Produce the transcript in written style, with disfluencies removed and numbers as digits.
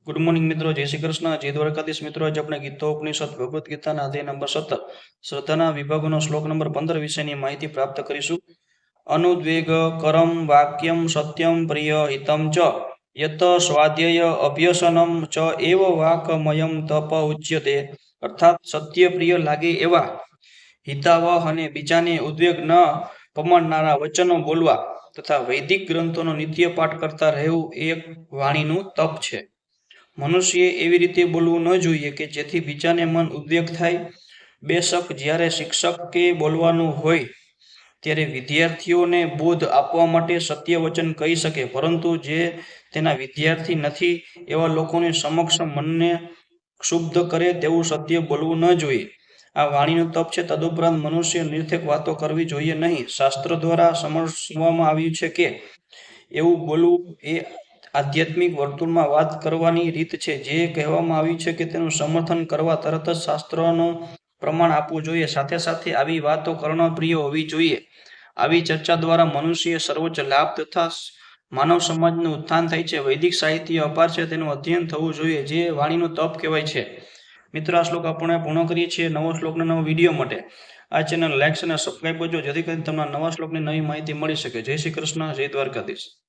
Good morning મિત્રો, જય શ્રી કૃષ્ણ, જય દ્વારકાધીશ મિત્રો। આજે આપણે ગીતોપનિષદ ભગવદ્ ગીતાના અધ્યાય નંબર 17 શ્રદ્ધાના વિભાગોનો શ્લોક નંબર 15 વિશેની માહિતી પ્રાપ્ત કરીશું। અનુદ્વેગ કરમ વાક્યમ સત્યમ પ્રિય હિતમ ચ યત સ્વાધ્યાય અભ્યસનમ ચ એવ વાકમયમ તપ ઉચ્યતે। અર્થાત સત્ય પ્રિય લાગે એવા હિતાવહ અને બીજાને ઉદ્વેગ ન પમાડનારા વચનો બોલવા તથા વૈદિક ગ્રંથોનો નિત્ય પાઠ કરતા રહેવું એ વાણીનું તપ છે। મનુષ્યએ એવી રીતે બોલવું ન જોઈએ કે જેથી બીજાને મન ઉદ્વેગ થાય। બેશક જ્યારે શિક્ષકે બોલવાનું હોય ત્યારે વિદ્યાર્થીઓને બોધ આપવા માટે સત્ય વચન કહી શકે, પરંતુ જે તેના વિદ્યાર્થી નથી એવા લોકોની સમક્ષ મનને ક્ષુબ્ધ કરે તેવું સત્ય બોલવું ન જોઈએ। આ વાણીનું તપ છે। તદુપરાંત મનુષ્ય નિરર્થક વાતો કરવી જોઈએ નહીં। શાસ્ત્ર દ્વારા સમજવામાં આવ્યું છે કે એવું બોલવું એ આધ્યાત્મિક વર્તુળમાં વાત કરવાની રીત છે। જે કહેવામાં આવ્યું છે કે તેનું સમર્થન કરવા તરત જ શાસ્ત્રનું પ્રમાણ આપવું જોઈએ। સાથે સાથે આવી વાતો કર્ણપ્રિય હોવી જોઈએ। આવી ચર્ચા દ્વારા મનુષ્ય સર્વોચ્ચ લાભ તથા માનવ સમાજનું ઉત્થાન થાય છે। વૈદિક સાહિત્ય અપાર છે, તેનું અધ્યયન થવું જોઈએ, જે વાણીનું તપ કહેવાય છે। મિત્રો, આ શ્લોક આપણે પૂર્ણ કરીએ છીએ। નવો શ્લોકના નવો વિડીયો માટે આ ચેનલ લાઈક અને સબસ્ક્રાઈબ કરજો, જેથી કરીને તમને નવા શ્લોકની નવી માહિતી મળી શકે। જય શ્રી કૃષ્ણ, જય દ્વારકાધીશ।